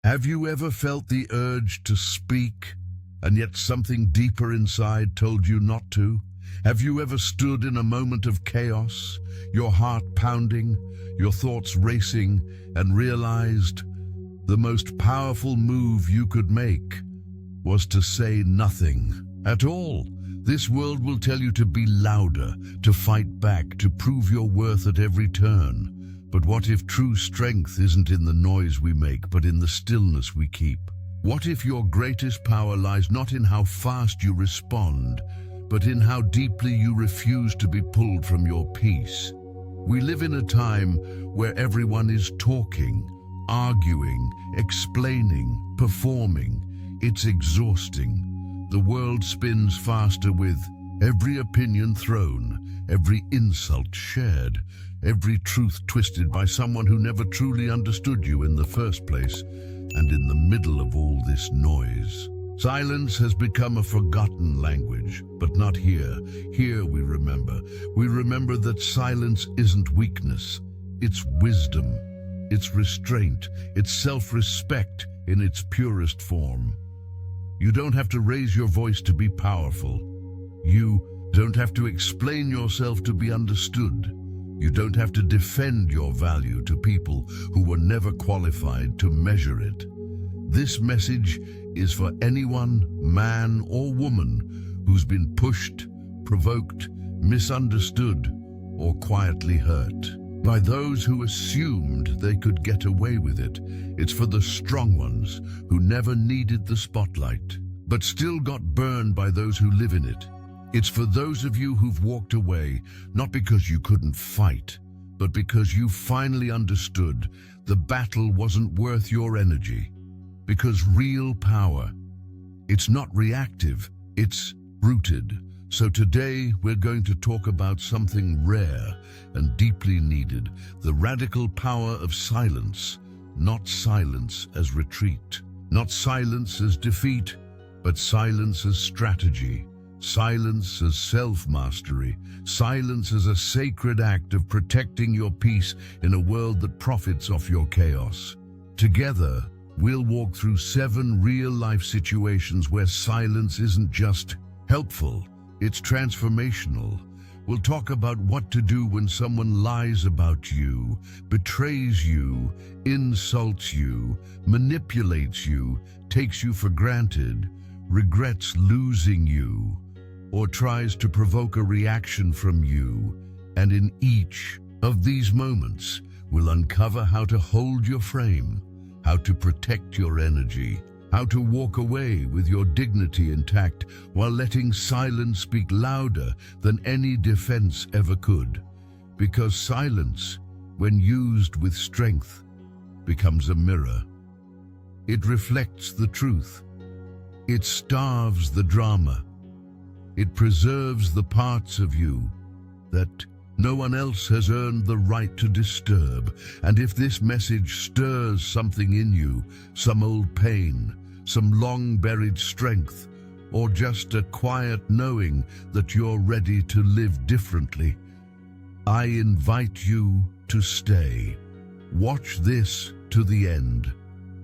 Have you ever felt the urge to speak, and yet something deeper inside told you not to? Have you ever stood in a moment of chaos, your heart pounding, your thoughts racing, and realized the most powerful move you could make was to say nothing at all? This world will tell you to be louder, to fight back, to prove your worth at every turn. But what if true strength isn't in the noise we make, but in the stillness we keep? What if your greatest power lies not in how fast you respond, but in how deeply you refuse to be pulled from your peace? We live in a time where everyone is talking, arguing, explaining, performing. It's exhausting. The world spins faster with every opinion thrown, every insult shared, every truth twisted by someone who never truly understood you in the first place. And in the middle of all this noise, silence has become a forgotten language, but not here. Here we remember. We remember that silence isn't weakness. It's wisdom. It's restraint. It's self-respect in its purest form. You don't have to raise your voice to be powerful. You don't have to explain yourself to be understood. You don't have to defend your value to people who were never qualified to measure it. This message is for anyone, man or woman, who's been pushed, provoked, misunderstood, or quietly hurt by those who assumed they could get away with it. It's for the strong ones who never needed the spotlight, but still got burned by those who live in it. It's for those of you who've walked away, not because you couldn't fight, but because you finally understood the battle wasn't worth your energy. Because real power, it's not reactive, it's rooted. So today we're going to talk about something rare and deeply needed, the radical power of silence. Not silence as retreat, not silence as defeat, but silence as strategy. Silence as self-mastery, silence as a sacred act of protecting your peace in a world that profits off your chaos. Together, we'll walk through 7 real-life situations where silence isn't just helpful, it's transformational. We'll talk about what to do when someone lies about you, betrays you, insults you, manipulates you, takes you for granted, regrets losing you, or tries to provoke a reaction from you. And in each of these moments, we'll uncover how to hold your frame, how to protect your energy, how to walk away with your dignity intact while letting silence speak louder than any defense ever could. Because silence, when used with strength, becomes a mirror. It reflects the truth. It starves the drama. It preserves the parts of you that no one else has earned the right to disturb. And if this message stirs something in you, some old pain, some long-buried strength, or just a quiet knowing that you're ready to live differently, I invite you to stay. Watch this to the end.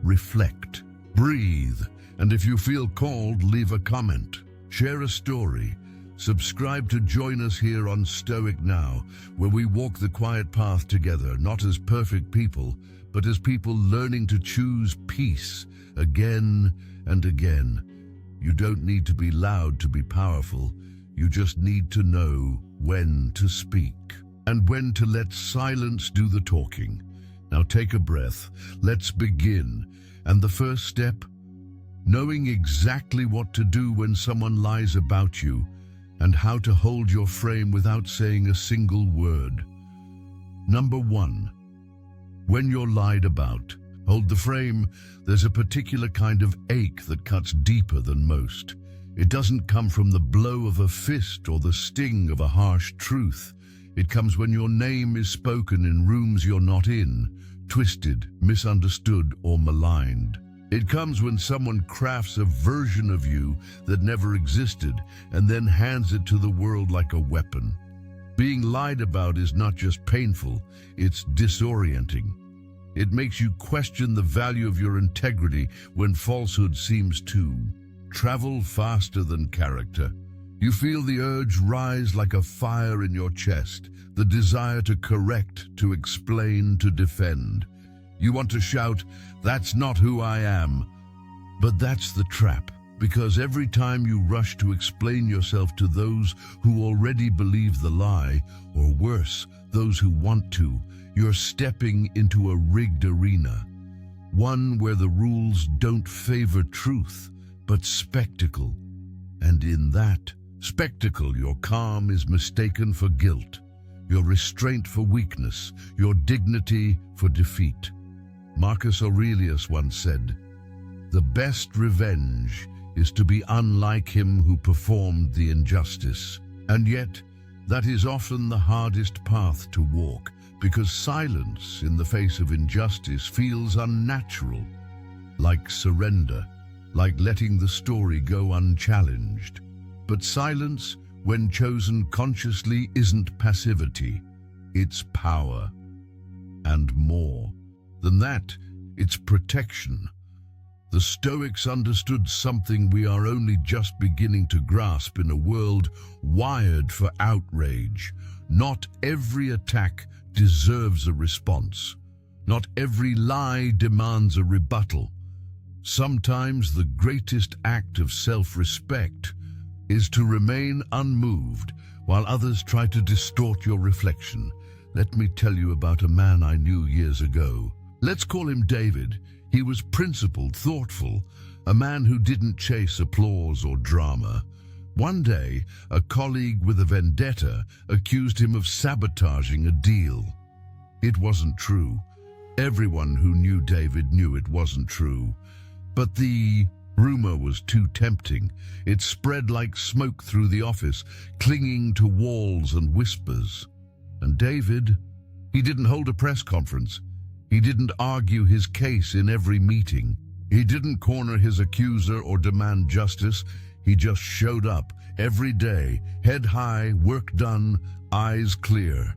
Reflect, breathe, and if you feel called, leave a comment. Share a story. Subscribe to join us here on Stoic Now, where we walk the quiet path together, not as perfect people, but as people learning to choose peace again and again. You don't need to be loud to be powerful. You just need to know when to speak and when to let silence do the talking. Now take a breath. Let's begin. And the first step, knowing exactly what to do when someone lies about you and how to hold your frame without saying a single word. Number 1, when you're lied about, hold the frame. There's a particular kind of ache that cuts deeper than most. It doesn't come from the blow of a fist or the sting of a harsh truth. It comes when your name is spoken in rooms you're not in, twisted, misunderstood, or maligned. It comes when someone crafts a version of you that never existed and then hands it to the world like a weapon. Being lied about is not just painful, it's disorienting. It makes you question the value of your integrity when falsehood seems to travel faster than character. You feel the urge rise like a fire in your chest, the desire to correct, to explain, to defend. You want to shout, "That's not who I am." But that's the trap, because every time you rush to explain yourself to those who already believe the lie, or worse, those who want to, you're stepping into a rigged arena. One where the rules don't favor truth, but spectacle. And in that spectacle, your calm is mistaken for guilt, your restraint for weakness, your dignity for defeat. Marcus Aurelius once said, "The best revenge is to be unlike him who performed the injustice." And yet, that is often the hardest path to walk, because silence in the face of injustice feels unnatural, like surrender, like letting the story go unchallenged. But silence, when chosen consciously, isn't passivity, it's power. And more than that, it's protection. The Stoics understood something we are only just beginning to grasp in a world wired for outrage. Not every attack deserves a response. Not every lie demands a rebuttal. Sometimes the greatest act of self-respect is to remain unmoved while others try to distort your reflection. Let me tell you about a man I knew years ago. Let's call him David. He was principled, thoughtful, a man who didn't chase applause or drama. One day, a colleague with a vendetta accused him of sabotaging a deal. It wasn't true. Everyone who knew David knew it wasn't true. But the rumor was too tempting. It spread like smoke through the office, clinging to walls and whispers. And David, he didn't hold a press conference. He didn't argue his case in every meeting. He didn't corner his accuser or demand justice. He just showed up every day, head high, work done, eyes clear.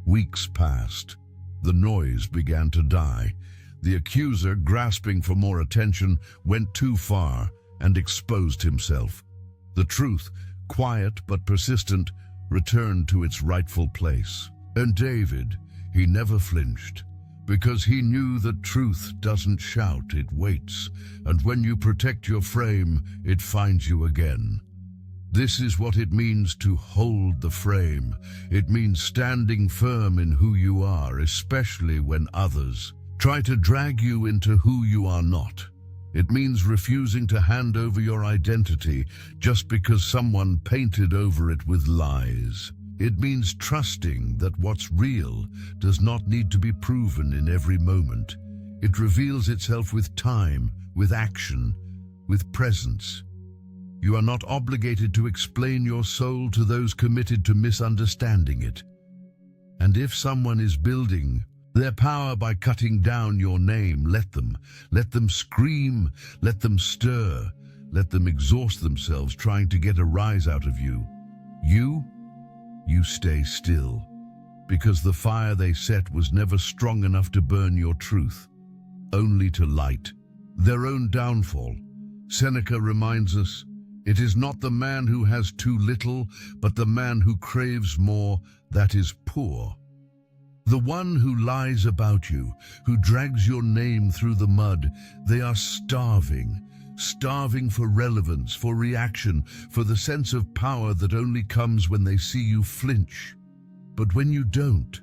Weeks passed. The noise began to die. The accuser, grasping for more attention, went too far and exposed himself. The truth, quiet but persistent, returned to its rightful place. And David, he never flinched, because he knew that truth doesn't shout, it waits, and when you protect your frame, it finds you again. This is what it means to hold the frame. It means standing firm in who you are, especially when others try to drag you into who you are not. It means refusing to hand over your identity just because someone painted over it with lies. It means trusting that what's real does not need to be proven in every moment. It reveals itself with time, with action, with presence. You are not obligated to explain your soul to those committed to misunderstanding it. And if someone is building their power by cutting down your name, let them. Let them scream, let them stir, let them exhaust themselves trying to get a rise out of you. You stay still, because the fire they set was never strong enough to burn your truth, only to light their own downfall. Seneca reminds us, it is not the man who has too little, but the man who craves more that is poor. The one who lies about you, who drags your name through the mud, they are starving for relevance, for reaction, for the sense of power that only comes when they see you flinch. But when you don't,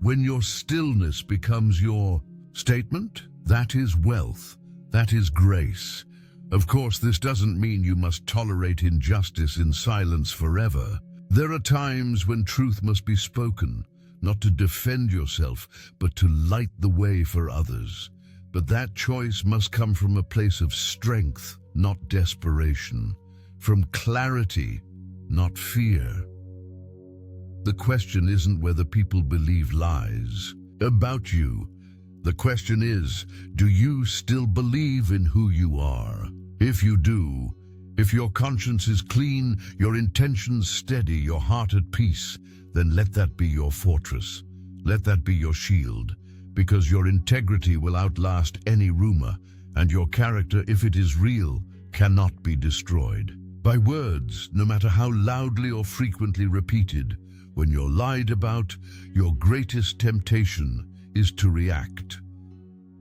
when your stillness becomes your statement, that is wealth, that is grace. Of course, this doesn't mean you must tolerate injustice in silence forever. There are times when truth must be spoken, not to defend yourself, but to light the way for others. But that choice must come from a place of strength, not desperation, from clarity, not fear. The question isn't whether people believe lies about you. The question is, do you still believe in who you are? If you do, if your conscience is clean, your intentions steady, your heart at peace, then let that be your fortress. Let that be your shield. because your integrity will outlast any rumor, and your character, if it is real, cannot be destroyed. By words, no matter how loudly or frequently repeated, when you're lied about, your greatest temptation is to react.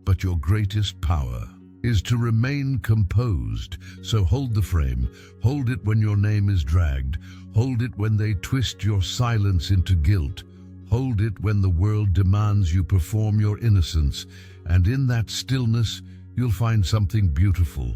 But your greatest power is to remain composed. So hold the frame, hold it when your name is dragged, hold it when they twist your silence into guilt, hold it when the world demands you perform your innocence, and in that stillness you'll find something beautiful.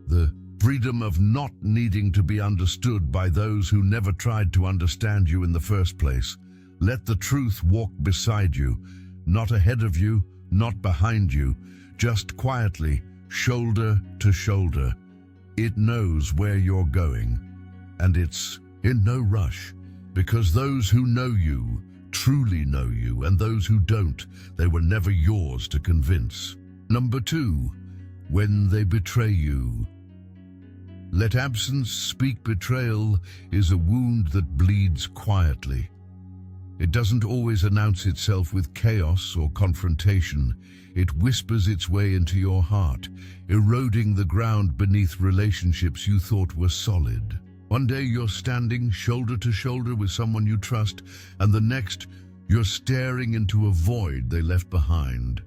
The freedom of not needing to be understood by those who never tried to understand you in the first place. Let the truth walk beside you, not ahead of you, not behind you, just quietly, shoulder to shoulder. It knows where you're going, and it's in no rush, because those who know you truly know you, and those who don't, they were never yours to convince. Number 2, when they betray you. Let absence speak. Betrayal is a wound that bleeds quietly. It doesn't always announce itself with chaos or confrontation. It whispers its way into your heart, eroding the ground beneath relationships you thought were solid. One day you're standing shoulder to shoulder with someone you trust, and the next you're staring into a void they left behind.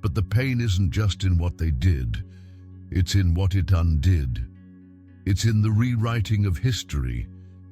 But the pain isn't just in what they did, it's in what it undid. It's in the rewriting of history,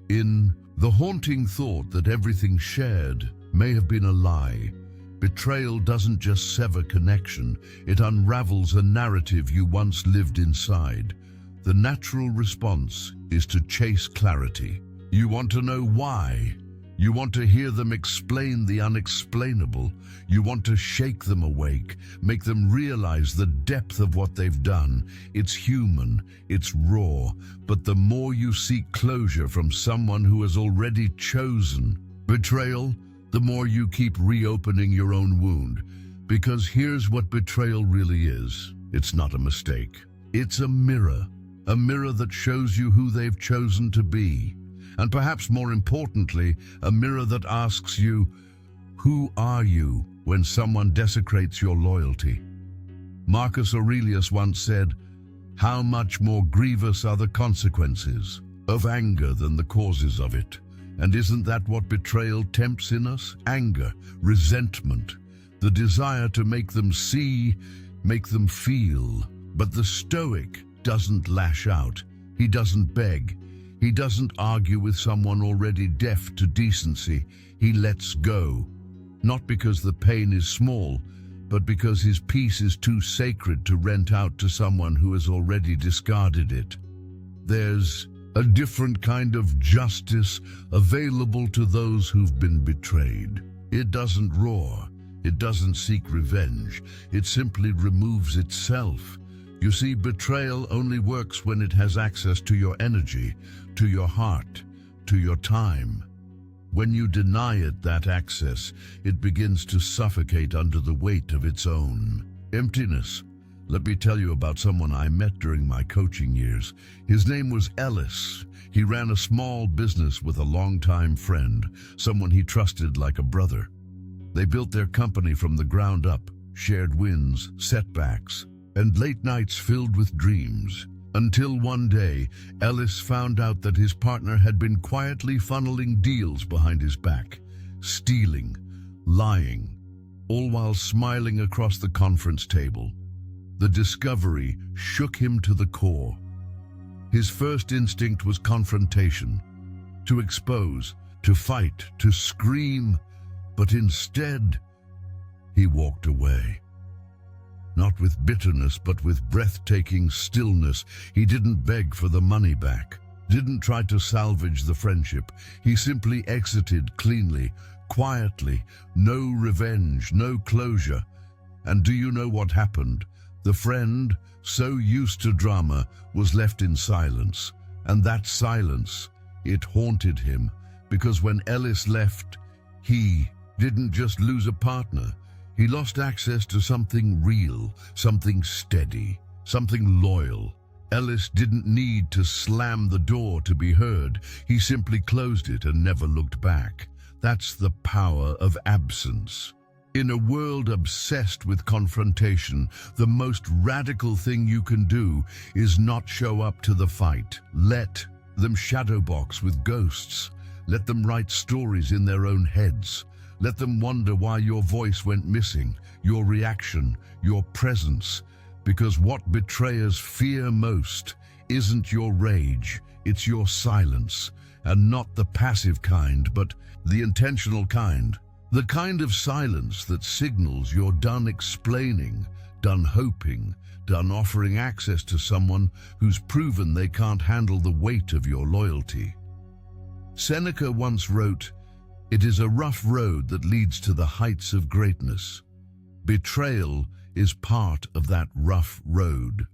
in the haunting thought that everything shared may have been a lie. Betrayal doesn't just sever connection, it unravels a narrative you once lived inside. The natural response is to chase clarity. You want to know why. You want to hear them explain the unexplainable. You want to shake them awake, make them realize the depth of what they've done. It's human, it's raw, but the more you seek closure from someone who has already chosen betrayal, the more you keep reopening your own wound. Because here's what betrayal really is. It's not a mistake. It's a mirror that shows you who they've chosen to be. And perhaps more importantly, a mirror that asks you, who are you when someone desecrates your loyalty? Marcus Aurelius once said, how much more grievous are the consequences of anger than the causes of it? And isn't that what betrayal tempts in us? Anger, resentment, the desire to make them see, make them feel. But the Stoic doesn't lash out. He doesn't beg. He doesn't argue with someone already deaf to decency. He lets go. Not because the pain is small, but because his peace is too sacred to rent out to someone who has already discarded it. There's a different kind of justice available to those who've been betrayed. It doesn't roar. It doesn't seek revenge. It simply removes itself. You see, betrayal only works when it has access to your energy, to your heart, to your time. When you deny it that access, it begins to suffocate under the weight of its own emptiness. Let me tell you about someone I met during my coaching years. His name was Ellis. He ran a small business with a longtime friend, someone he trusted like a brother. They built their company from the ground up, shared wins, setbacks, and late nights filled with dreams. Until one day, Ellis found out that his partner had been quietly funneling deals behind his back, stealing, lying, all while smiling across the conference table. The discovery shook him to the core. His first instinct was confrontation, to expose, to fight, to scream, but instead, he walked away. Not with bitterness, but with breathtaking stillness. He didn't beg for the money back, didn't try to salvage the friendship. He simply exited cleanly, quietly, no revenge, no closure. And do you know what happened? The friend, so used to drama, was left in silence. And that silence, it haunted him, because when Ellis left, he didn't just lose a partner. He lost access to something real, something steady, something loyal. Ellis didn't need to slam the door to be heard. He simply closed it and never looked back. That's the power of absence. In a world obsessed with confrontation, the most radical thing you can do is not show up to the fight. Let them shadowbox with ghosts. Let them write stories in their own heads. Let them wonder why your voice went missing, your reaction, your presence. Because what betrayers fear most isn't your rage, it's your silence. And not the passive kind, but the intentional kind. The kind of silence that signals you're done explaining, done hoping, done offering access to someone who's proven they can't handle the weight of your loyalty. Seneca once wrote, "It is a rough road that leads to the heights of greatness." Betrayal is part of that rough road.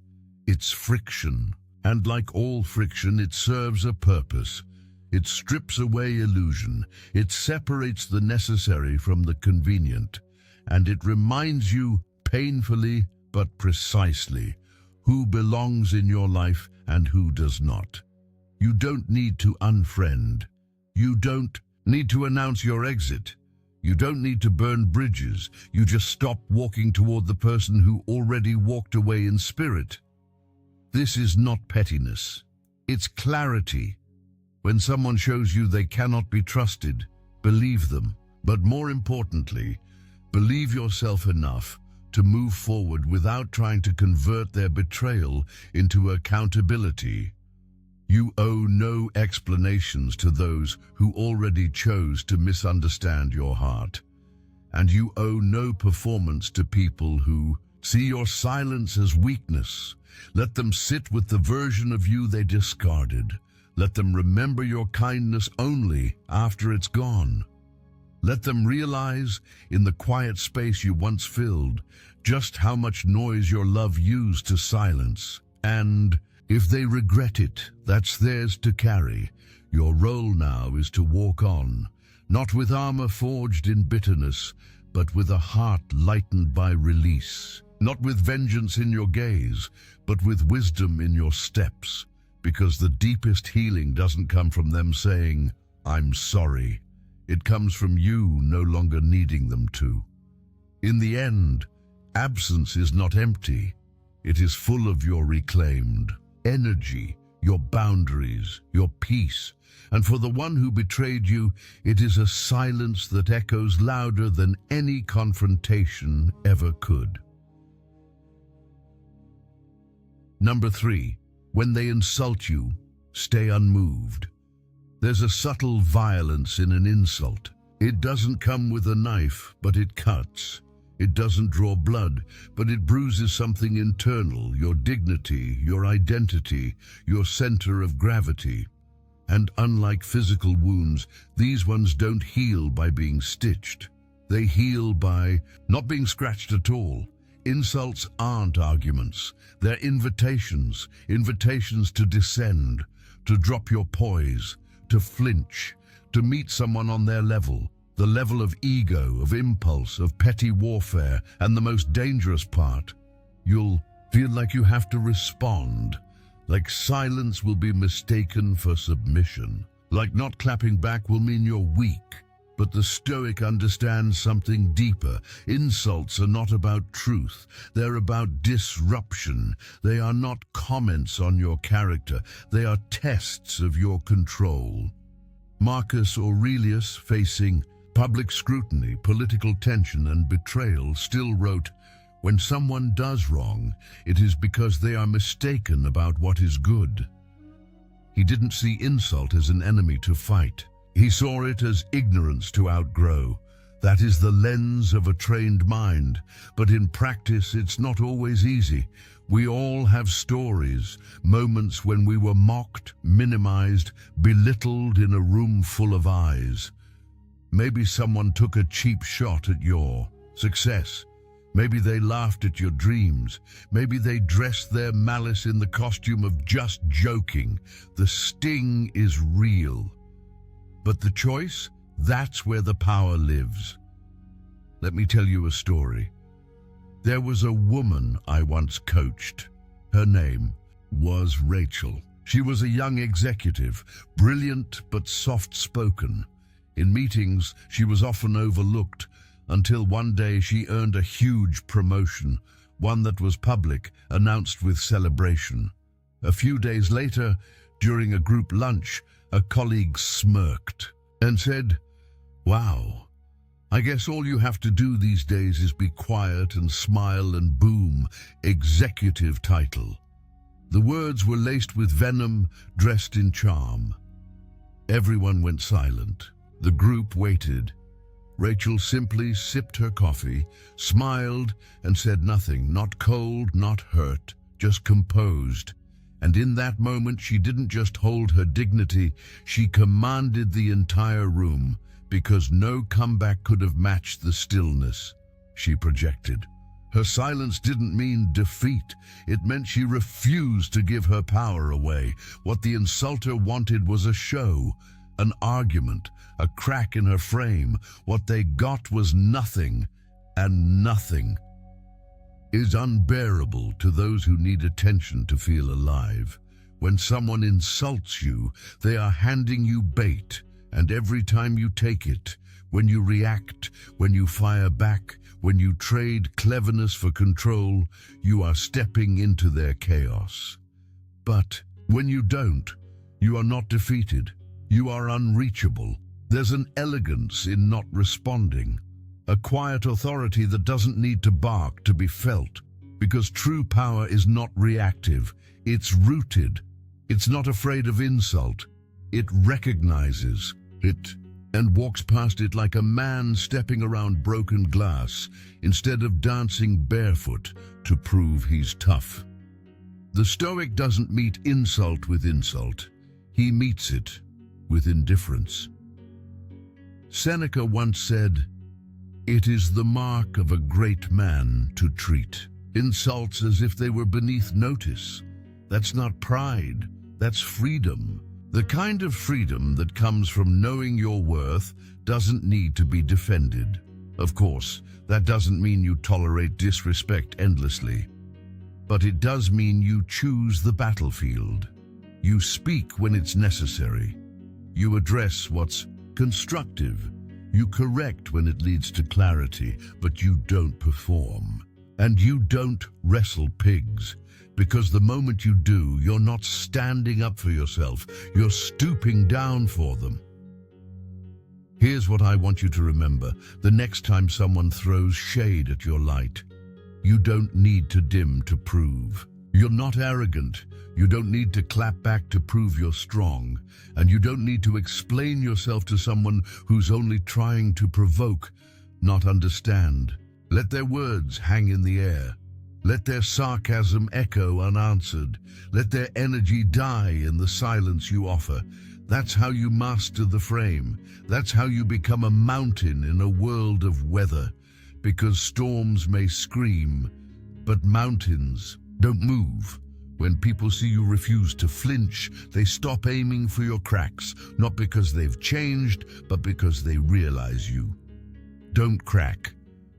It's friction, and like all friction, it serves a purpose. It strips away illusion, it separates the necessary from the convenient, and it reminds you, painfully but precisely, who belongs in your life and who does not. You don't need to unfriend. You don't need to announce your exit. You don't need to burn bridges. You just stop walking toward the person who already walked away in spirit. This is not pettiness. It's clarity. When someone shows you they cannot be trusted, believe them. But more importantly, believe yourself enough to move forward without trying to convert their betrayal into accountability. You owe no explanations to those who already chose to misunderstand your heart. And you owe no performance to people who see your silence as weakness. Let them sit with the version of you they discarded. Let them remember your kindness only after it's gone. Let them realize, in the quiet space you once filled, just how much noise your love used to silence. And if they regret it, that's theirs to carry. Your role now is to walk on, not with armor forged in bitterness, but with a heart lightened by release. Not with vengeance in your gaze, but with wisdom in your steps. Because the deepest healing doesn't come from them saying, "I'm sorry." It comes from you no longer needing them to. In the end, absence is not empty. It is full of your reclaimed energy, your boundaries, your peace. And for the one who betrayed you, it is a silence that echoes louder than any confrontation ever could. Number 3. When they insult you, stay unmoved. There's a subtle violence in an insult. It doesn't come with a knife, but it cuts. It doesn't draw blood, but it bruises something internal, your dignity, your identity, your center of gravity. And unlike physical wounds, these ones don't heal by being stitched. They heal by not being scratched at all. Insults aren't arguments. They're invitations to descend, to drop your poise, to flinch, to meet someone on their level, the level of ego, of impulse, of petty warfare, and the most dangerous part, you'll feel like you have to respond, like silence will be mistaken for submission, like not clapping back will mean you're weak. But the Stoic understands something deeper. Insults are not about truth. They're about disruption. They are not comments on your character. They are tests of your control. Marcus Aurelius, facing public scrutiny, political tension, and betrayal, still wrote, "When someone does wrong, it is because they are mistaken about what is good." He didn't see insult as an enemy to fight. He saw it as ignorance to outgrow. That is the lens of a trained mind, but in practice it's not always easy. We all have stories, moments when we were mocked, minimized, belittled in a room full of eyes. Maybe someone took a cheap shot at your success. Maybe they laughed at your dreams. Maybe they dressed their malice in the costume of just joking. The sting is real. But the choice, that's where the power lives. Let me tell you a story. There was a woman I once coached. Her name was Rachel. She was a young executive, brilliant but soft-spoken. In meetings, she was often overlooked, until one day she earned a huge promotion, one that was public, announced with celebration. A few days later, during a group lunch, a colleague smirked and said, "Wow, I guess all you have to do these days is be quiet and smile and boom, executive title." The words were laced with venom, dressed in charm. Everyone went silent. The group waited. Rachel simply sipped her coffee, smiled, and said nothing, not cold, not hurt, just composed. And in that moment, she didn't just hold her dignity, she commanded the entire room, because no comeback could have matched the stillness she projected. Her silence didn't mean defeat. It meant she refused to give her power away. What the insulter wanted was a show, an argument, a crack in her frame. What they got was nothing, and nothing is unbearable to those who need attention to feel alive. When someone insults you, they are handing you bait, and every time you take it, when you react, when you fire back, when you trade cleverness for control, you are stepping into their chaos. But when you don't, you are not defeated. You are unreachable. There's an elegance in not responding, a quiet authority that doesn't need to bark to be felt, because true power is not reactive, it's rooted. It's not afraid of insult. It recognizes it and walks past it like a man stepping around broken glass instead of dancing barefoot to prove he's tough. The Stoic doesn't meet insult with insult. He meets it with indifference. Seneca once said, "It is the mark of a great man to treat insults as if they were beneath notice." That's not pride, that's freedom. The kind of freedom that comes from knowing your worth doesn't need to be defended. Of course, that doesn't mean you tolerate disrespect endlessly. But it does mean you choose the battlefield. You speak when it's necessary. You address what's constructive. You correct when it leads to clarity, but you don't perform. And you don't wrestle pigs. Because the moment you do, you're not standing up for yourself, you're stooping down for them. Here's what I want you to remember the next time someone throws shade at your light. You don't need to dim to prove. You're not arrogant. You don't need to clap back to prove you're strong. And you don't need to explain yourself to someone who's only trying to provoke, not understand. Let their words hang in the air. Let their sarcasm echo unanswered. Let their energy die in the silence you offer. That's how you master the frame. That's how you become a mountain in a world of weather. Because storms may scream, but mountains don't move. When people see you refuse to flinch, they stop aiming for your cracks, not because they've changed, but because they realize you don't crack.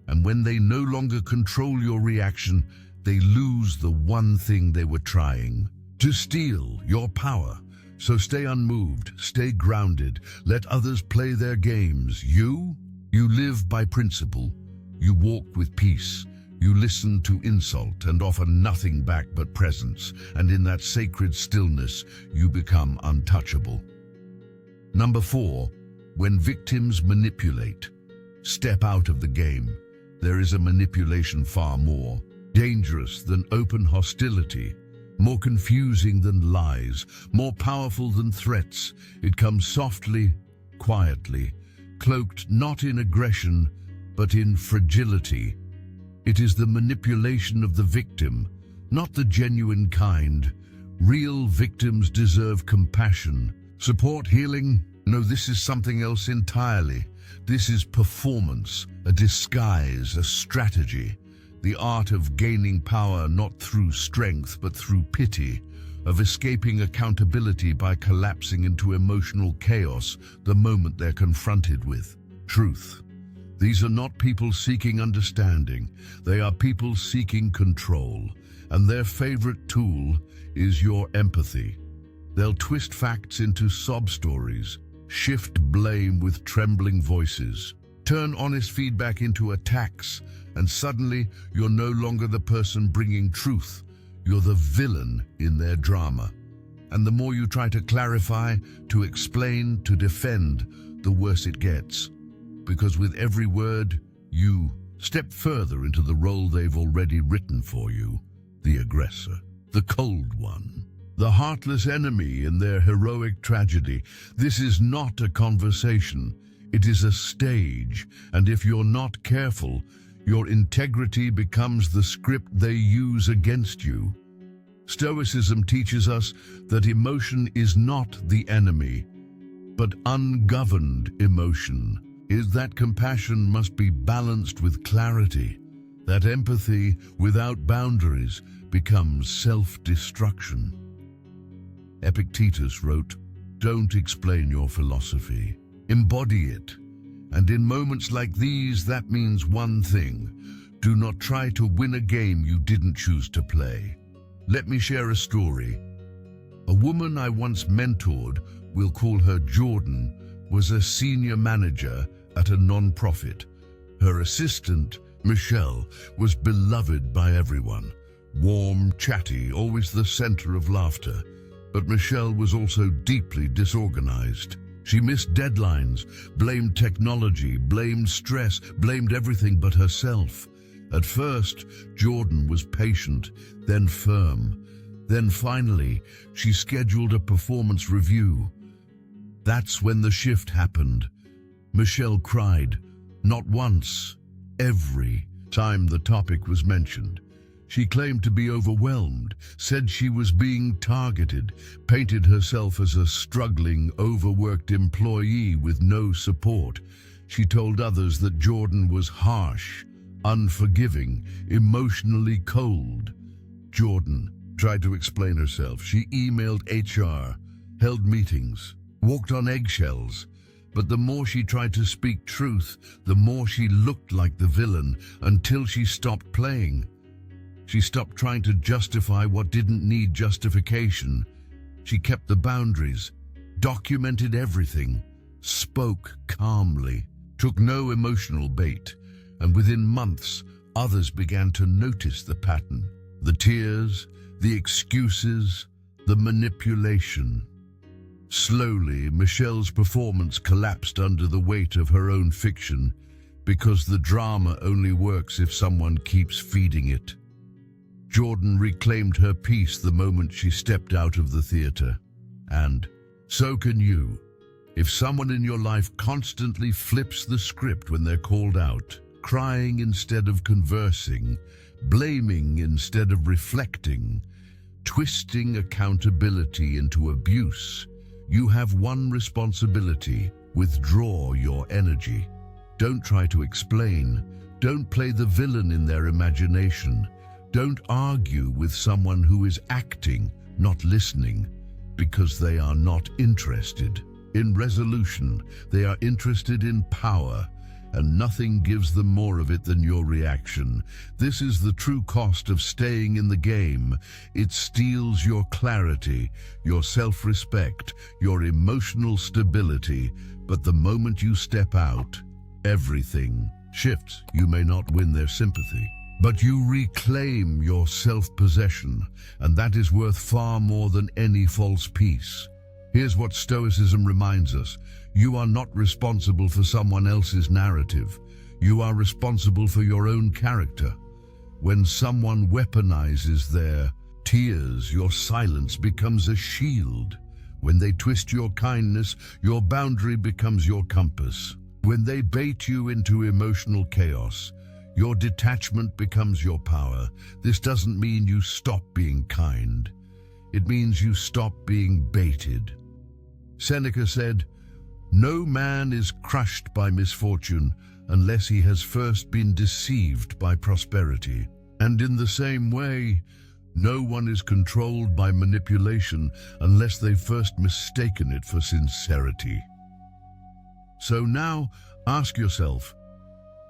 And when they no longer control your reaction, they lose the one thing they were trying to steal, your power. So stay unmoved, stay grounded, let others play their games. You live by principle. You walk with peace. You listen to insult and offer nothing back but presence. And in that sacred stillness, you become untouchable. Number 4, when victims manipulate, step out of the game. There is a manipulation far more dangerous than open hostility, more confusing than lies, more powerful than threats. It comes softly, quietly, cloaked not in aggression, but in fragility. It is the manipulation of the victim, not the genuine kind. Real victims deserve compassion, support, healing. No, this is something else entirely. This is performance, a disguise, a strategy. The art of gaining power not through strength but through pity, of escaping accountability by collapsing into emotional chaos the moment they're confronted with truth. These are not people seeking understanding, they are people seeking control, and their favorite tool is your empathy. They'll twist facts into sob stories, shift blame with trembling voices, Turn honest feedback into attacks, and suddenly you're no longer the person bringing truth. You're the villain in their drama. And the more you try to clarify, to explain, to defend, the worse it gets. Because with every word, you step further into the role they've already written for you. The aggressor, the cold one, the heartless enemy in their heroic tragedy. This is not a conversation. It is a stage, and if you're not careful, your integrity becomes the script they use against you. Stoicism teaches us that emotion is not the enemy, but ungoverned emotion is that compassion must be balanced with clarity, that empathy without boundaries becomes self-destruction. Epictetus wrote, "Don't explain your philosophy, embody it. And in moments like these, that means one thing: do not try to win a game you didn't choose to play." Let me share a story. A woman I once mentored, we'll call her Jordan, was a senior manager at a non-profit. Her assistant, Michelle, was beloved by everyone. Warm, chatty, always the center of laughter. But Michelle was also deeply disorganized. She missed deadlines, blamed technology, blamed stress, blamed everything but herself. At first, Jordan was patient, then firm. Then finally, she scheduled a performance review. That's when the shift happened. Michelle cried, not once, every time the topic was mentioned. She claimed to be overwhelmed, said she was being targeted, painted herself as a struggling, overworked employee with no support. She told others that Jordan was harsh, unforgiving, emotionally cold. Jordan tried to explain herself. She emailed HR, held meetings, walked on eggshells. But the more she tried to speak truth, the more she looked like the villain, until she stopped playing. She stopped trying to justify what didn't need justification. She kept the boundaries, documented everything, spoke calmly, took no emotional bait. And within months, others began to notice the pattern. The tears, the excuses, the manipulation. Slowly, Michelle's performance collapsed under the weight of her own fiction, because the drama only works if someone keeps feeding it. Jordan reclaimed her peace the moment she stepped out of the theater. And so can you. If someone in your life constantly flips the script when they're called out, crying instead of conversing, blaming instead of reflecting, twisting accountability into abuse, you have one responsibility: withdraw your energy. Don't try to explain. Don't play the villain in their imagination. Don't argue with someone who is acting, not listening, because they are not interested in resolution. They are interested in power, and nothing gives them more of it than your reaction. This is the true cost of staying in the game. It steals your clarity, your self-respect, your emotional stability. But the moment you step out, everything shifts. You may not win their sympathy, but you reclaim your self-possession, and that is worth far more than any false peace. Here's what Stoicism reminds us. You are not responsible for someone else's narrative. You are responsible for your own character. When someone weaponizes their tears, your silence becomes a shield. When they twist your kindness, your boundary becomes your compass. When they bait you into emotional chaos, your detachment becomes your power. This doesn't mean you stop being kind. It means you stop being baited. Seneca said, "No man is crushed by misfortune unless he has first been deceived by prosperity." And in the same way, no one is controlled by manipulation unless they've first mistaken it for sincerity. So now, ask yourself,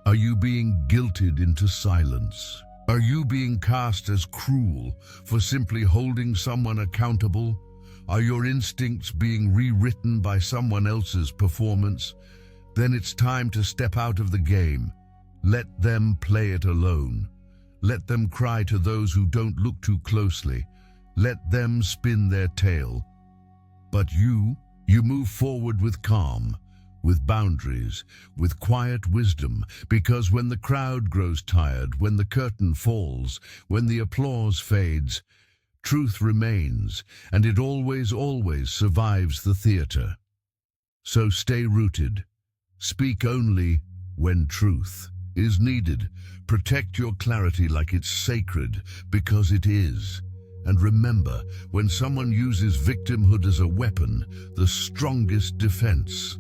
are you being guilted into silence? Are you being cast as cruel for simply holding someone accountable? Are your instincts being rewritten by someone else's performance? then it's time to step out of the game. Let them play it alone. Let them cry to those who don't look too closely. Let them spin their tale. But you move forward with calm, with boundaries, with quiet wisdom, because when the crowd grows tired, when the curtain falls, when the applause fades, truth remains, and it always survives the theater. So stay rooted. Speak only when truth is needed. Protect your clarity like it's sacred, because it is. And remember, when someone uses victimhood as a weapon, the strongest defense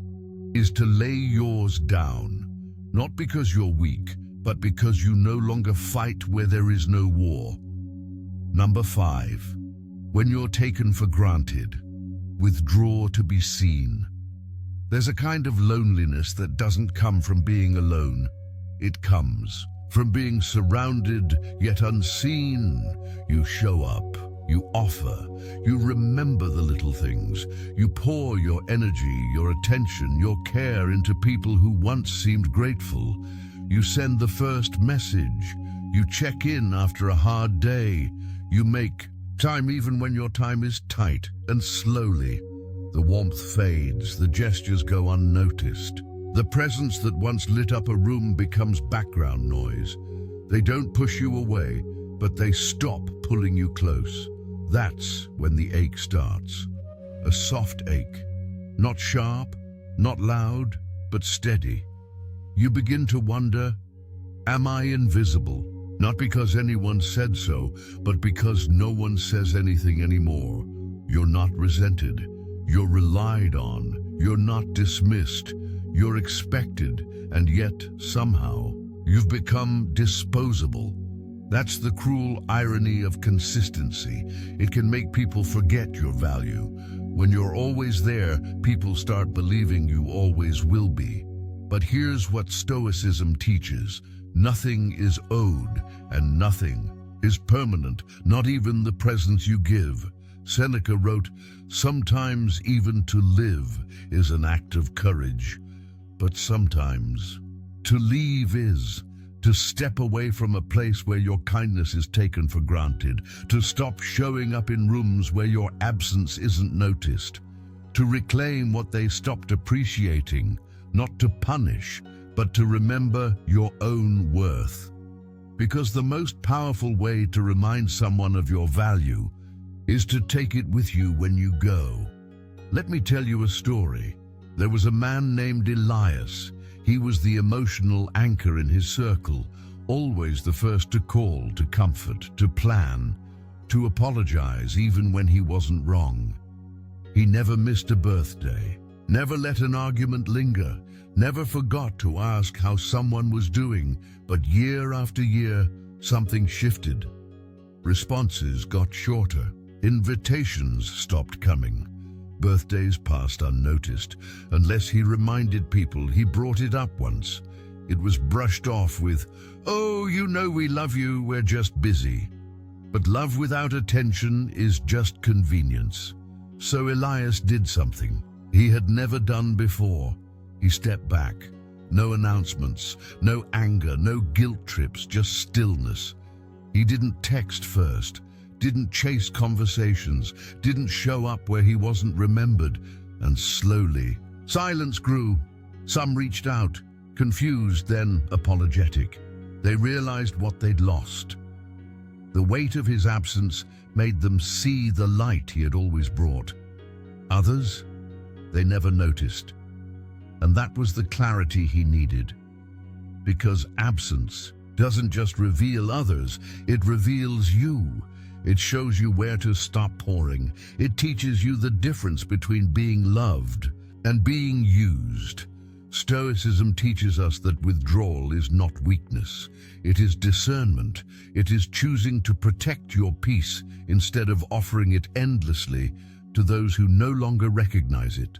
is to lay yours down, not because you're weak, but because you no longer fight where there is no war. Number 5, when you're taken for granted, withdraw to be seen. There's a kind of loneliness that doesn't come from being alone. It comes from being surrounded yet unseen. You show up, you offer, you remember the little things. You pour your energy, your attention, your care into people who once seemed grateful. You send the first message. You check in after a hard day. You make time even when your time is tight, and slowly the warmth fades, the gestures go unnoticed. The presence that once lit up a room becomes background noise. They don't push you away, but they stop pulling you close. That's when the ache starts. A soft ache, not sharp, not loud, but steady. You begin to wonder, am I invisible? Not because anyone said so, but because no one says anything anymore. You're not resented. You're relied on. You're not dismissed. You're expected, and yet, somehow, you've become disposable. That's the cruel irony of consistency. It can make people forget your value. When you're always there, people start believing you always will be. But here's what Stoicism teaches. Nothing is owed, and nothing is permanent, not even the presence you give. Seneca wrote, "Sometimes even to live is an act of courage, but sometimes to leave is to step away from a place where your kindness is taken for granted, to stop showing up in rooms where your absence isn't noticed, to reclaim what they stopped appreciating, not to punish, but to remember your own worth. Because the most powerful way to remind someone of your value is to take it with you when you go. Let me tell you a story. There was a man named Elias. He was the emotional anchor in his circle, always the first to call, to comfort, to plan, to apologize even when he wasn't wrong. He never missed a birthday, never let an argument linger, never forgot to ask how someone was doing, but year after year, something shifted. Responses got shorter, invitations stopped coming. Birthdays passed unnoticed. Unless he reminded people he brought it up once, it was brushed off with, "Oh, you know we love you, we're just busy." But love without attention is just convenience. So Elias did something he had never done before. He stepped back. No announcements, no anger, no guilt trips, just stillness. He didn't text first, didn't chase conversations, didn't show up where he wasn't remembered, and slowly, silence grew. Some reached out, confused, then apologetic. They realized what they'd lost. The weight of his absence made them see the light he had always brought. Others, they never noticed. And that was the clarity he needed. Because absence doesn't just reveal others, it reveals you. It shows you where to stop pouring. It teaches you the difference between being loved and being used. Stoicism teaches us that withdrawal is not weakness. It is discernment. It is choosing to protect your peace instead of offering it endlessly to those who no longer recognize it.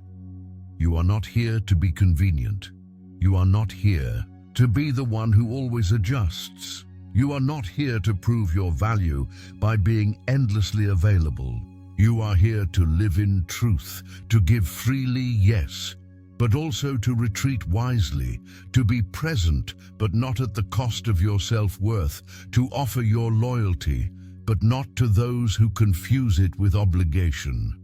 You are not here to be convenient. You are not here to be the one who always adjusts. You are not here to prove your value by being endlessly available. You are here to live in truth, to give freely, yes, but also to retreat wisely, to be present, but not at the cost of your self-worth, to offer your loyalty, but not to those who confuse it with obligation.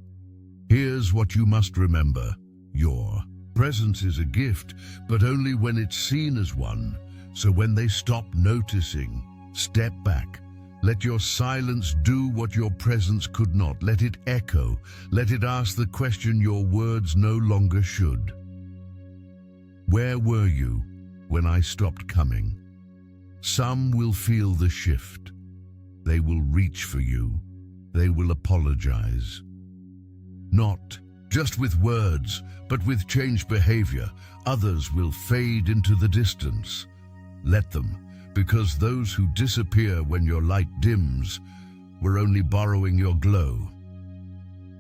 Here's what you must remember. Your presence is a gift, but only when it's seen as one. So when they stop noticing, step back. Let your silence do what your presence could not. Let it echo. Let it ask the question your words no longer should. Where were you when I stopped coming? Some will feel the shift. They will reach for you. They will apologize. Not just with words, but with changed behavior. Others will fade into the distance. Let them, because those who disappear when your light dims were only borrowing your glow.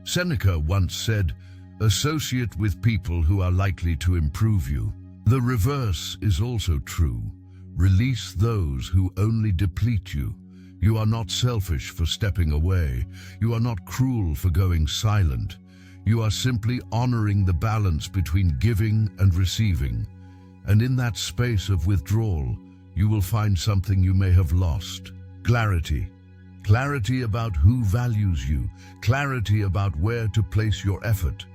Seneca once said, "Associate with people who are likely to improve you." The reverse is also true. Release those who only deplete you. You are not selfish for stepping away. You are not cruel for going silent. You are simply honoring the balance between giving and receiving. And in that space of withdrawal, you will find something you may have lost. Clarity. Clarity about who values you. Clarity about where to place your effort.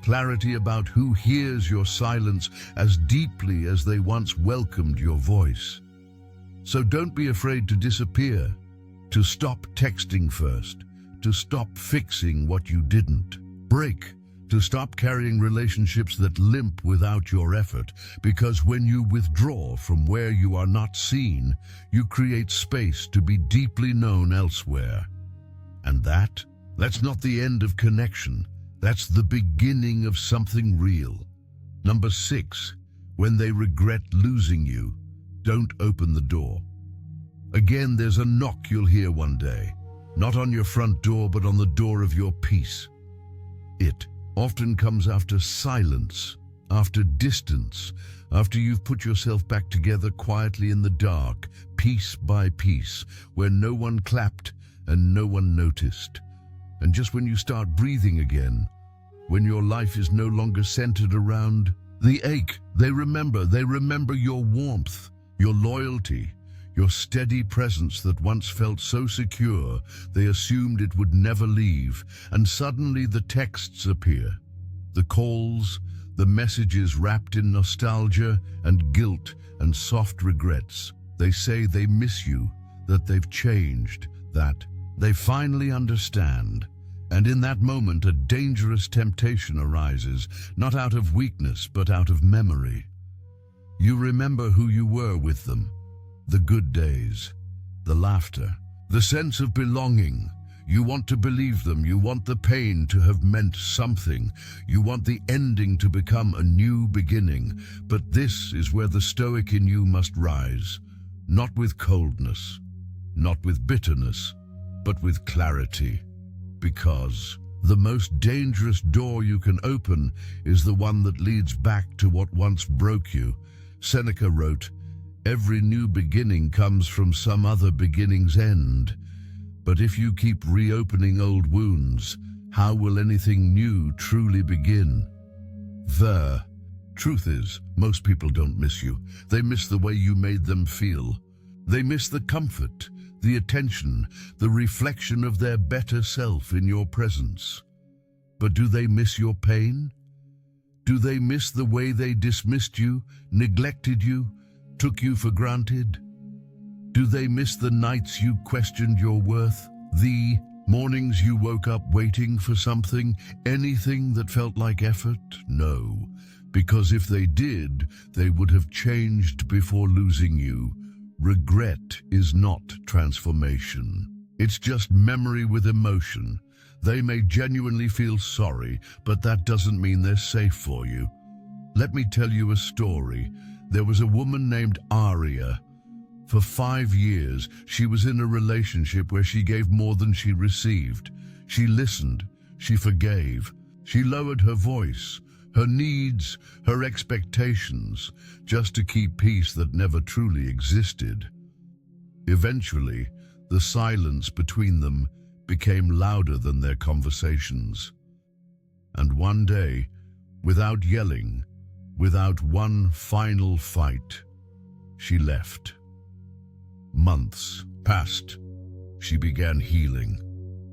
Clarity about who hears your silence as deeply as they once welcomed your voice. So don't be afraid to disappear, to stop texting first, to stop fixing what you didn't. Break, to stop carrying relationships that limp without your effort, because when you withdraw from where you are not seen, you create space to be deeply known elsewhere. And that's not the end of connection. That's the beginning of something real. Number 6, when they regret losing you, don't open the door. Again, there's a knock you'll hear one day, not on your front door, but on the door of your peace. It often comes after silence, after distance, after you've put yourself back together quietly in the dark, piece by piece, where no one clapped and no one noticed. And just when you start breathing again, when your life is no longer centered around the ache, they remember your warmth, your loyalty, your steady presence that once felt so secure, they assumed it would never leave. And suddenly the texts appear, the calls, the messages wrapped in nostalgia and guilt and soft regrets. They say they miss you, that they've changed, that they finally understand. And in that moment, a dangerous temptation arises, not out of weakness, but out of memory. You remember who you were with them, the good days, the laughter, the sense of belonging. You want to believe them. You want the pain to have meant something. You want the ending to become a new beginning. But this is where the Stoic in you must rise, not with coldness, not with bitterness, but with clarity. Because the most dangerous door you can open is the one that leads back to what once broke you. Seneca wrote, "Every new beginning comes from some other beginning's end." But if you keep reopening old wounds, how will anything new truly begin? The truth is, most people don't miss you. They miss the way you made them feel. They miss the comfort, the attention, the reflection of their better self in your presence. But do they miss your pain? Do they miss the way they dismissed you, neglected you, took you for granted? Do they miss the nights you questioned your worth, the mornings you woke up waiting for something, anything that felt like effort? No, because if they did, they would have changed before losing you. Regret is not transformation. It's just memory with emotion. They may genuinely feel sorry, but that doesn't mean they're safe for you. Let me tell you a story. There was a woman named Aria. For 5 years, she was in a relationship where she gave more than she received. She listened, she forgave, she lowered her voice, her needs, her expectations, just to keep peace that never truly existed. Eventually, the silence between them became louder than their conversations. And one day, without yelling, Without one final fight, she left. Months passed. She began healing.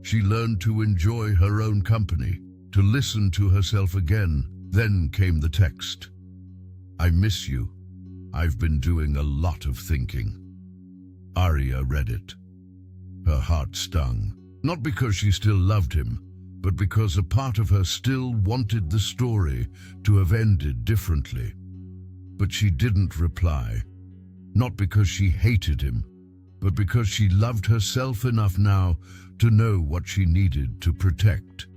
She learned to enjoy her own company, to listen to herself again. Then came the text. "I miss you. I've been doing a lot of thinking." Arya read it. Her heart stung, not because she still loved him, but because a part of her still wanted the story to have ended differently. But she didn't reply, not because she hated him, but because she loved herself enough now to know what she needed to protect.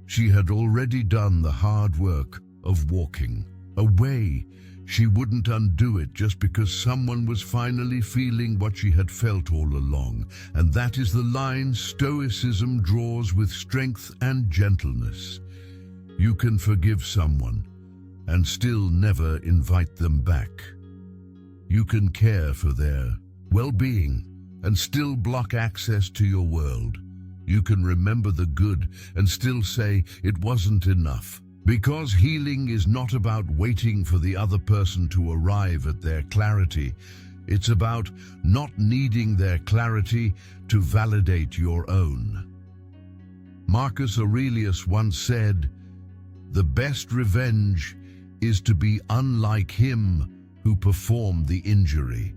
She had already done the hard work of walking away. She wouldn't undo it just because someone was finally feeling what she had felt all along. And that is the line Stoicism draws with strength and gentleness. You can forgive someone and still never invite them back. You can care for their well-being and still block access to your world. You can remember the good and still say it wasn't enough. Because healing is not about waiting for the other person to arrive at their clarity. It's about not needing their clarity to validate your own. Marcus Aurelius once said, "The best revenge is to be unlike him who performed the injury."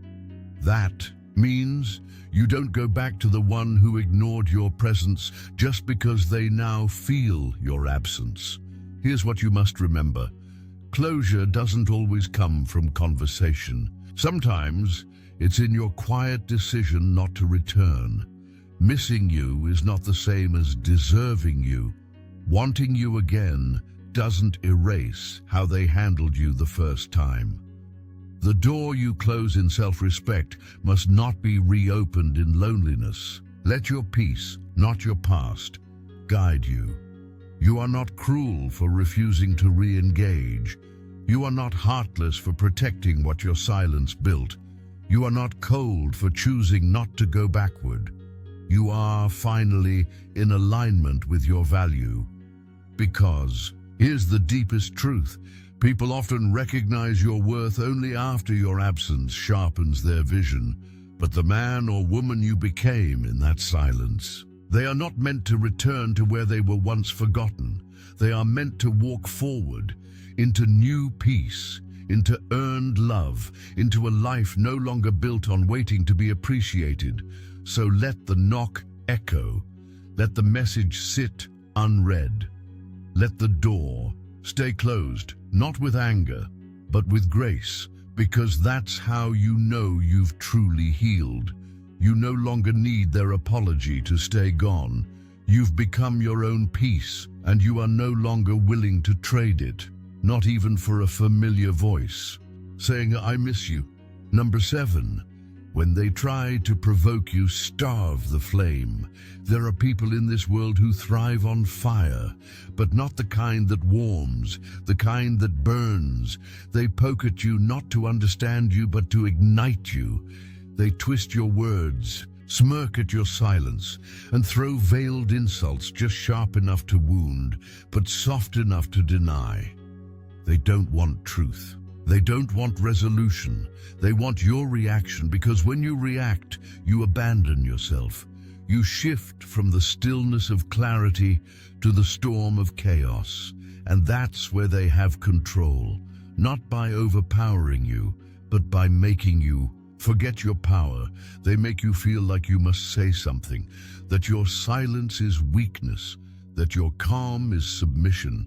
That means you don't go back to the one who ignored your presence just because they now feel your absence. Here's what you must remember. Closure doesn't always come from conversation. Sometimes it's in your quiet decision not to return. Missing you is not the same as deserving you. Wanting you again doesn't erase how they handled you the first time. The door you close in self-respect must not be reopened in loneliness. Let your peace, not your past, guide you. You are not cruel for refusing to re-engage. You are not heartless for protecting what your silence built. You are not cold for choosing not to go backward. You are finally in alignment with your value. Because here's the deepest truth. People often recognize your worth only after your absence sharpens their vision. But the man or woman you became in that silence, they are not meant to return to where they were once forgotten. They are meant to walk forward into new peace, into earned love, into a life no longer built on waiting to be appreciated. So let the knock echo. Let the message sit unread. Let the door stay closed, not with anger, but with grace, because that's how you know you've truly healed. You no longer need their apology to stay gone. You've become your own peace, and you are no longer willing to trade it, not even for a familiar voice, saying, "I miss you." Number 7, when they try to provoke you, starve the flame. There are people in this world who thrive on fire, but not the kind that warms, the kind that burns. They poke at you not to understand you, but to ignite you. They twist your words, smirk at your silence, and throw veiled insults just sharp enough to wound, but soft enough to deny. They don't want truth. They don't want resolution. They want your reaction, because when you react, you abandon yourself. You shift from the stillness of clarity to the storm of chaos. And that's where they have control, not by overpowering you, but by making you forget your power. They make you feel like you must say something, that your silence is weakness, that your calm is submission.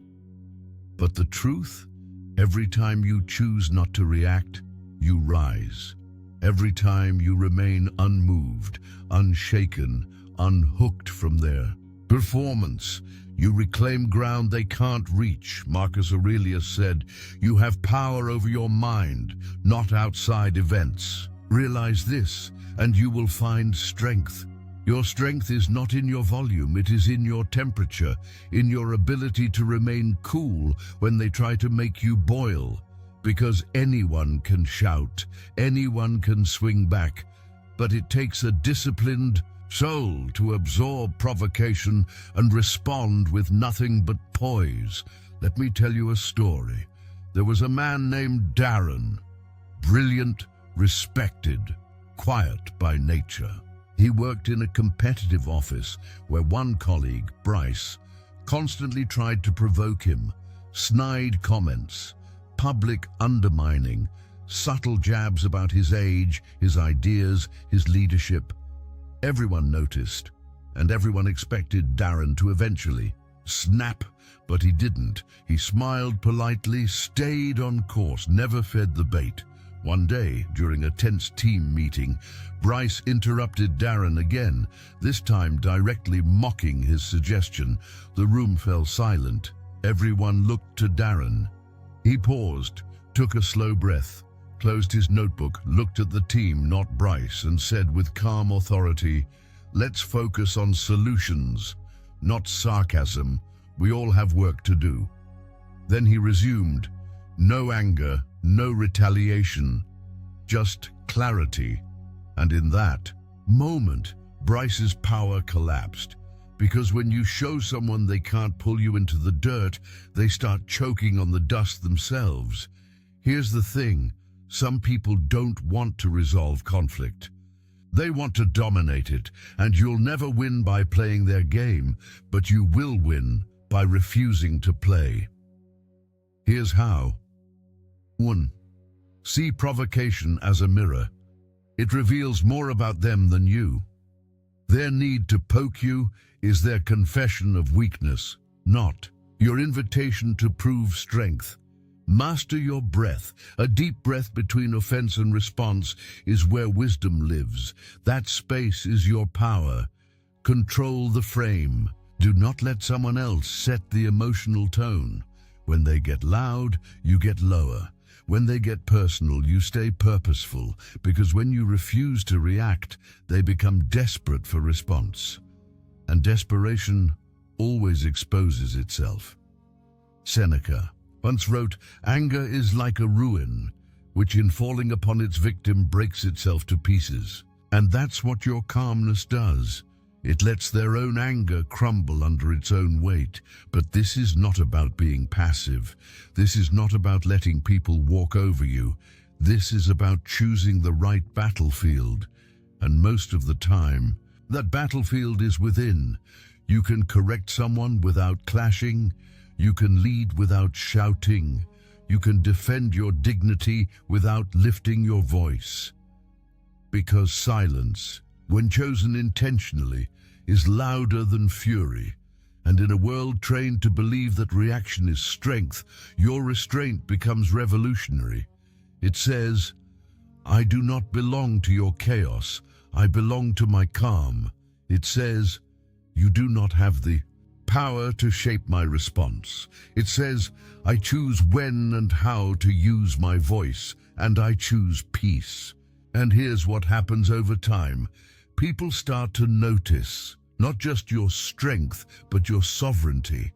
But the truth, every time you choose not to react, you rise. Every time you remain unmoved, unshaken, unhooked from their performance, you reclaim ground they can't reach. Marcus Aurelius said, "You have power over your mind, not outside events." Realize this, and you will find strength. Your strength is not in your volume, it is in your temperature, in your ability to remain cool when they try to make you boil. Because anyone can shout, anyone can swing back, but it takes a disciplined soul to absorb provocation and respond with nothing but poise. Let me tell you a story. There was a man named Darren, brilliant, respected, quiet by nature. He worked in a competitive office where one colleague, Bryce, constantly tried to provoke him. Snide comments, public undermining, subtle jabs about his age, his ideas, his leadership. Everyone noticed, and everyone expected Darren to eventually snap, but he didn't. He smiled politely, stayed on course, never fed the bait. One day, during a tense team meeting, Bryce interrupted Darren again, this time directly mocking his suggestion. The room fell silent. Everyone looked to Darren. He paused, took a slow breath, closed his notebook, looked at the team, not Bryce, and said with calm authority, "Let's focus on solutions, not sarcasm. We all have work to do." Then he resumed, "No anger, no retaliation, just clarity." And in that moment, Bryce's power collapsed. Because when you show someone they can't pull you into the dirt, they start choking on the dust themselves. Here's the thing, some people don't want to resolve conflict. They want to dominate it, and you'll never win by playing their game, but you will win by refusing to play. Here's how. 1. See provocation as a mirror. It reveals more about them than you. Their need to poke you is their confession of weakness, not your invitation to prove strength. Master your breath. A deep breath between offense and response is where wisdom lives. That space is your power. Control the frame. Do not let someone else set the emotional tone. When they get loud, you get lower. When they get personal, you stay purposeful, because when you refuse to react, they become desperate for response. And desperation always exposes itself. Seneca once wrote, "Anger is like a ruin, which in falling upon its victim breaks itself to pieces." And that's what your calmness does. It lets their own anger crumble under its own weight. But this is not about being passive. This is not about letting people walk over you. This is about choosing the right battlefield. And most of the time, that battlefield is within. You can correct someone without clashing. You can lead without shouting. You can defend your dignity without lifting your voice. Because silence, when chosen intentionally, is louder than fury. And in a world trained to believe that reaction is strength, your restraint becomes revolutionary. It says, "I do not belong to your chaos, I belong to my calm." It says, "You do not have the power to shape my response." It says, "I choose when and how to use my voice, and I choose peace." And here's what happens over time. People start to notice not just your strength, but your sovereignty.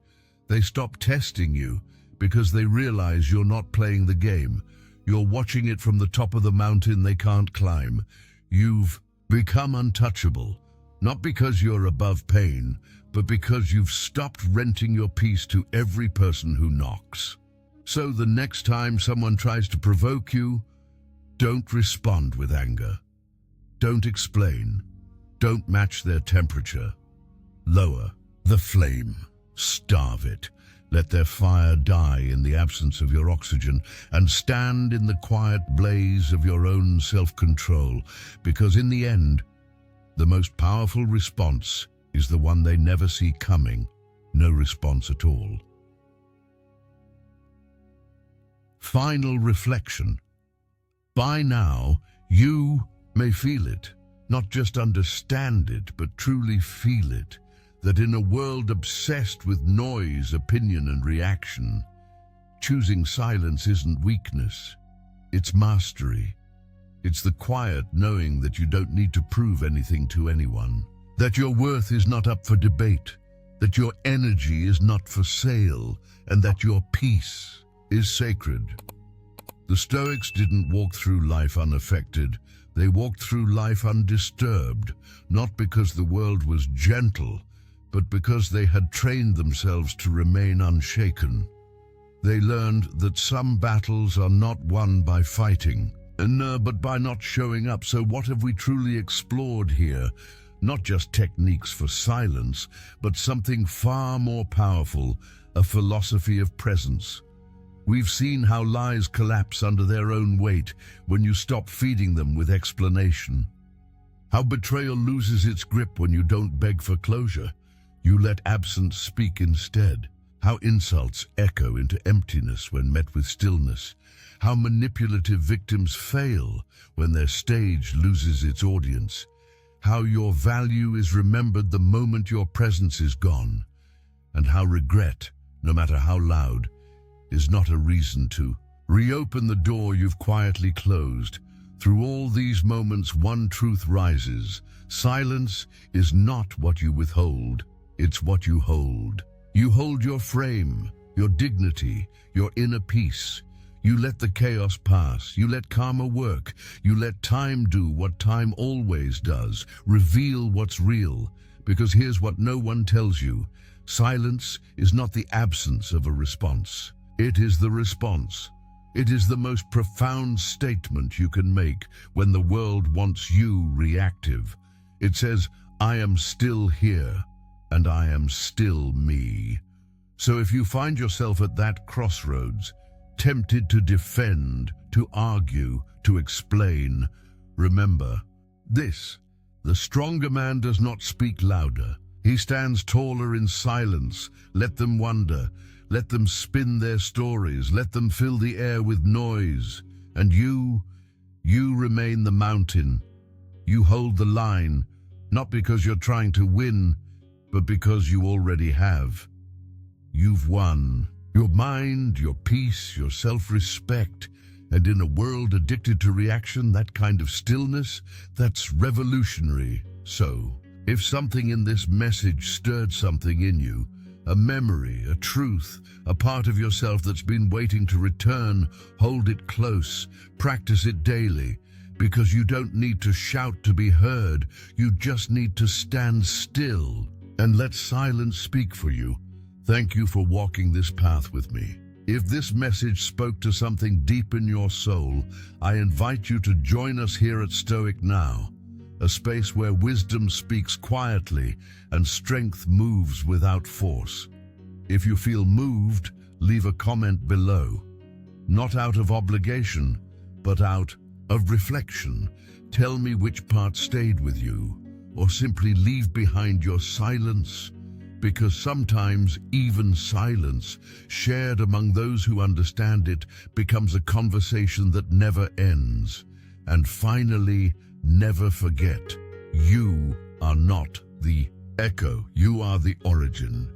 They stop testing you because they realize you're not playing the game. You're watching it from the top of the mountain they can't climb. You've become untouchable, not because you're above pain, but because you've stopped renting your peace to every person who knocks. So the next time someone tries to provoke you, don't respond with anger. Don't explain. Don't match their temperature. Lower the flame. Starve it. Let their fire die in the absence of your oxygen, and stand in the quiet blaze of your own self-control, because in the end, the most powerful response is the one they never see coming. No response at all. Final reflection. By now, you may feel it, not just understand it, but truly feel it, that in a world obsessed with noise, opinion, and reaction, choosing silence isn't weakness, it's mastery. It's the quiet knowing that you don't need to prove anything to anyone, that your worth is not up for debate, that your energy is not for sale, and that your peace is sacred. The Stoics didn't walk through life unaffected. They walked through life undisturbed, not because the world was gentle, but because they had trained themselves to remain unshaken. They learned that some battles are not won by fighting, but by not showing up. So what have we truly explored here? Not just techniques for silence, but something far more powerful, a philosophy of presence. We've seen how lies collapse under their own weight when you stop feeding them with explanation. How betrayal loses its grip when you don't beg for closure. You let absence speak instead. How insults echo into emptiness when met with stillness. How manipulative victims fail when their stage loses its audience. How your value is remembered the moment your presence is gone. And how regret, no matter how loud, is not a reason to reopen the door you've quietly closed. Through all these moments, one truth rises. Silence is not what you withhold, it's what you hold. You hold your frame, your dignity, your inner peace. You let the chaos pass. You let karma work. You let time do what time always does. Reveal what's real. Because here's what no one tells you. Silence is not the absence of a response. It is the response. It is the most profound statement you can make when the world wants you reactive. It says, I am still here, and I am still me. So if you find yourself at that crossroads, tempted to defend, to argue, to explain, remember this: the stronger man does not speak louder. He stands taller in silence. Let them wonder. Let them spin their stories. Let them fill the air with noise. And you remain the mountain. You hold the line, not because you're trying to win, but because you already have. You've won. Your mind, your peace, your self-respect. And in a world addicted to reaction, that kind of stillness, that's revolutionary. So, if something in this message stirred something in you, a memory, a truth, a part of yourself that's been waiting to return, hold it close, practice it daily, because you don't need to shout to be heard, you just need to stand still and let silence speak for you. Thank you for walking this path with me. If this message spoke to something deep in your soul, I invite you to join us here at Stoic Now, a space where wisdom speaks quietly and strength moves without force. If you feel moved, leave a comment below. Not out of obligation, but out of reflection. Tell me which part stayed with you, or simply leave behind your silence, because sometimes even silence, shared among those who understand it, becomes a conversation that never ends. And finally, never forget, you are not the echo, you are the origin.